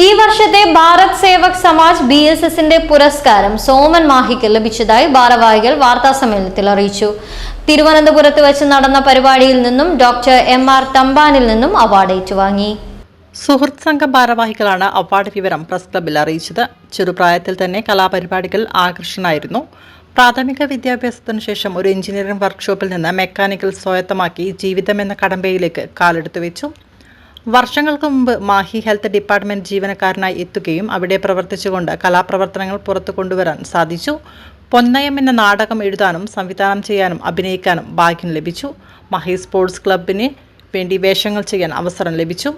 ഈ വർഷത്തെ ഭാരത് സേവക് സമാജ് BSSന്റെ പുരസ്കാരം സോമൻ മാഹിക്ക് ലഭിച്ചതായി ഭാരവാഹികൾ വാർത്താസമ്മേളനത്തിൽ അറിയിച്ചു. തിരുവനന്തപുരത്ത് വെച്ച് നടന്ന പരിപാടിയിൽ നിന്നും ഡോക്ടർ MR തമ്പാനിൽ നിന്നും അവാർഡ് ഏറ്റുവാങ്ങി. സുഹൃത്ത് സംഘം ഭാരവാഹികളാണ് അവാർഡ് വിവരം പ്രസ് ക്ലബ്ബിൽ അറിയിച്ചത്. ചെറുപ്രായത്തിൽ തന്നെ കലാപരിപാടികൾ ആകർഷണമായിരുന്നു. പ്രാഥമിക വിദ്യാഭ്യാസത്തിനു ശേഷം ഒരു എഞ്ചിനീയറിംഗ് വർക്ക്ഷോപ്പിൽ നിന്ന് മെക്കാനിക്കൽ സ്വായത്തമാക്കി ജീവിതം എന്ന കടമ്പയിലേക്ക് കാലെടുത്തു വെച്ചു. വർഷങ്ങൾക്ക് മുമ്പ് മാഹി ഹെൽത്ത് ഡിപ്പാർട്ട്മെന്റ് ജീവനക്കാരനായി എത്തുകയും അവിടെ പ്രവർത്തിച്ചുകൊണ്ട് കലാപ്രവർത്തനങ്ങൾ പുറത്തു കൊണ്ടുവരാൻ സാധിച്ചു. പൊന്നയം എന്ന നാടകം എഴുതാനും സംവിധാനം ചെയ്യാനും അഭിനയിക്കാനും ഭാഗ്യം ലഭിച്ചു. മാഹി സ്പോർട്സ് ക്ലബിന് വേണ്ടി വേഷങ്ങൾ ചെയ്യാൻ അവസരം ലഭിച്ചു.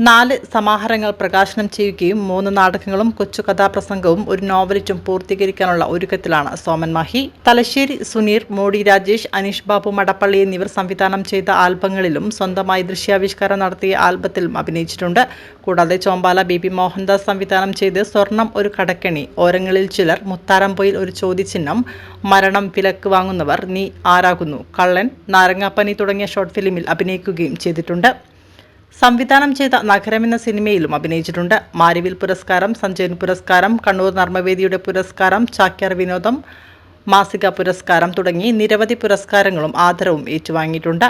4 സമാഹാരങ്ങൾ പ്രകാശനം ചെയ്യുകയും 3 നാടകങ്ങളും കൊച്ചു കഥാപ്രസംഗവും ഒരു നോവലിറ്റും പൂർത്തീകരിക്കാനുള്ള ഒരുക്കത്തിലാണ് സോമൻ മാഹി. തലശ്ശേരി സുനീർ, മോഡി രാജേഷ്, അനീഷ് ബാബു മടപ്പള്ളി എന്നിവർ സംവിധാനം ചെയ്ത ആൽബങ്ങളിലും സ്വന്തമായി ദൃശ്യാവിഷ്കാരം നടത്തിയ ആൽബത്തിലും അഭിനയിച്ചിട്ടുണ്ട്. കൂടാതെ ചോമ്പാല BB മോഹൻദാസ് സംവിധാനം ചെയ്ത് സ്വർണം ഒരു കടക്കെണി, ഓരങ്ങളിൽ ചിലർ, മുത്താരംപൊയിൽ ഒരു ചോദ്യചിഹ്നം, മരണം വിലക്ക് വാങ്ങുന്നവർ, നീ ആരാകുന്നു, കള്ളൻ, നാരങ്ങാപ്പനി തുടങ്ങിയ ഷോർട്ട് ഫിലിമിൽ അഭിനയിക്കുകയും ചെയ്തിട്ടുണ്ട്. സംവിധാനം ചെയ്ത നഗരം എന്ന സിനിമയിലും അഭിനയിച്ചിട്ടുണ്ട്. മാരിവിൽ പുരസ്കാരം, സഞ്ജയൻ പുരസ്കാരം, കണ്ണൂർ നർമ്മവേദിയുടെ പുരസ്കാരം, ചാക്യാർ വിനോദം മാസിക പുരസ്കാരം തുടങ്ങി നിരവധി പുരസ്കാരങ്ങളും ആദരവും ഏറ്റുവാങ്ങിയിട്ടുണ്ട്.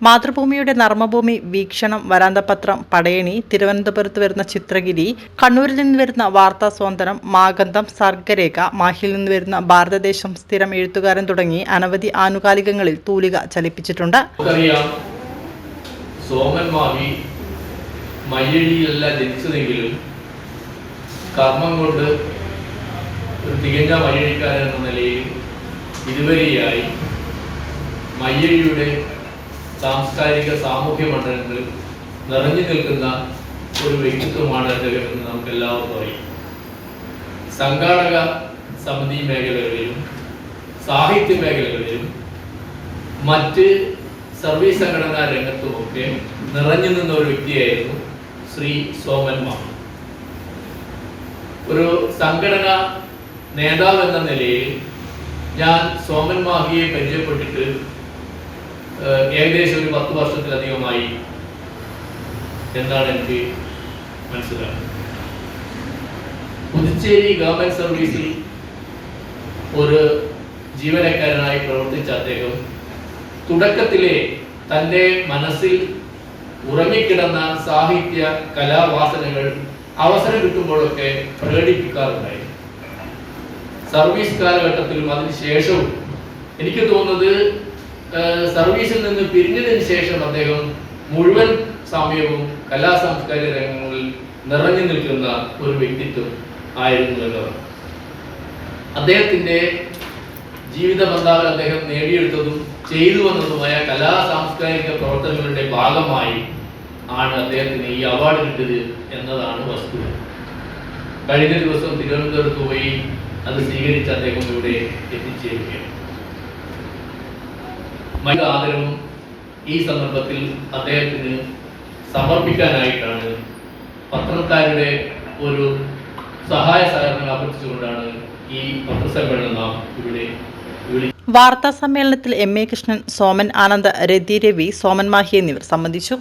മാതൃഭൂമിയുടെ നർമ്മഭൂമി, വീക്ഷണം, വരാന്തപത്രം, പടയണി, തിരുവനന്തപുരത്ത് വരുന്ന ചിത്രഗിരി, കണ്ണൂരിൽ നിന്ന് വരുന്ന വാർത്താ സ്വാതന്ത്ര്യം, മാഗന്ധം, സർഗരേഖ, മാഹിയിൽ നിന്ന് വരുന്ന ഭാരതദേശം, സ്ഥിരം എഴുത്തുകാരൻ തുടങ്ങി അനവധി ആനുകാലികങ്ങളിൽ തൂലിക ചലിപ്പിച്ചിട്ടുണ്ട്. സോമൻ മാഹി മയ്യഴിയിലല്ല ജനിച്ചതെങ്കിലും കർമ്മം കൊണ്ട് ഒരു തികഞ്ഞ മയ്യഴിക്കാരൻ എന്ന നിലയിൽ ഇതുവരെയായി മയ്യഴിയുടെ സാംസ്കാരിക സാമൂഹ്യ മണ്ഡലത്തിൽ നിറഞ്ഞു നിൽക്കുന്ന ഒരു വ്യക്തിത്വമാണ് അദ്ദേഹം എന്ന് നമുക്ക് എല്ലാവർക്കും അറിയാം. സംഘാടക സമിതി മേഖലകളിലും സാഹിത്യ മേഖലകളിലും മറ്റ് സർവീസ് സംഘടനാ രംഗത്തുമൊക്കെ നിറഞ്ഞു നിന്ന ഒരു വ്യക്തിയായിരുന്നു ശ്രീ സോമൻ മാഹി. ഒരു സംഘടനാ നേതാവ് എന്ന നിലയിൽ ഞാൻ സോമൻ മാഹിയെ പരിചയപ്പെട്ടിട്ട് ഏകദേശം ഒരു 10 വർഷത്തിലധികമായി എന്നാണ് എനിക്ക് മനസ്സിലാക്കുന്നത്. പുതുച്ചേരി ഗവൺമെന്റ് സർവീസിൽ ഒരു ജീവനക്കാരനായി പ്രവർത്തിച്ച അദ്ദേഹം തുടക്കത്തിലെ തൻ്റെ മനസ്സിൽ ഉറങ്ങിക്കിടന്ന സാഹിത്യ കലാവാസനകൾ അവസരം കിട്ടുമ്പോഴൊക്കെ പ്രകടിപ്പിക്കാറുണ്ടായിരുന്നു. സർവീസ് കാലഘട്ടത്തിലും അതിനുശേഷവും എനിക്ക് തോന്നുന്നത് സർവീസിൽ നിന്ന് പിരിഞ്ഞതിന് ശേഷം അദ്ദേഹം മുഴുവൻ സമയവും കലാ സാംസ്കാരിക രംഗങ്ങളിൽ നിറഞ്ഞു നിൽക്കുന്ന ഒരു വ്യക്തിത്വം ആയിരുന്നു എന്നതാണ്. അദ്ദേഹത്തിൻ്റെ ജീവിത ബന്ധാവിൽ അദ്ദേഹം നേടിയെടുത്തതും ചെയ്തു വന്നതുമായ കലാ സാംസ്കാരിക പ്രവർത്തനങ്ങളുടെ ഭാഗമായി ആണ് അദ്ദേഹത്തിന് ഈ അവാർഡ് കിട്ടിയത് എന്നതാണ് വസ്തുത. കഴിഞ്ഞ ദിവസം തിരുവനന്തപുരത്ത് പോയി അത് സ്വീകരിച്ച് അദ്ദേഹം ഇവിടെ എത്തിച്ചേരുകയാണ്. മറ്റു ആദരവും ഈ സന്ദർഭത്തിൽ അദ്ദേഹത്തിന് സമർപ്പിക്കാനായിട്ടാണ് പത്രക്കാരുടെ ഒരു സഹായ സഹകരണങ്ങൾ അഭ്യർത്ഥിച്ചുകൊണ്ടാണ് ഈ പത്രസമ്മേളനം നാം ഇവിടെ വാർത്താ സമ്മേളനത്തിൽ MA കൃഷ്ണൻ, സോമൻ ആനന്ദ്, രതി രവി, സോമൻ മാഹി എന്നിവർ സംബന്ധിച്ചു.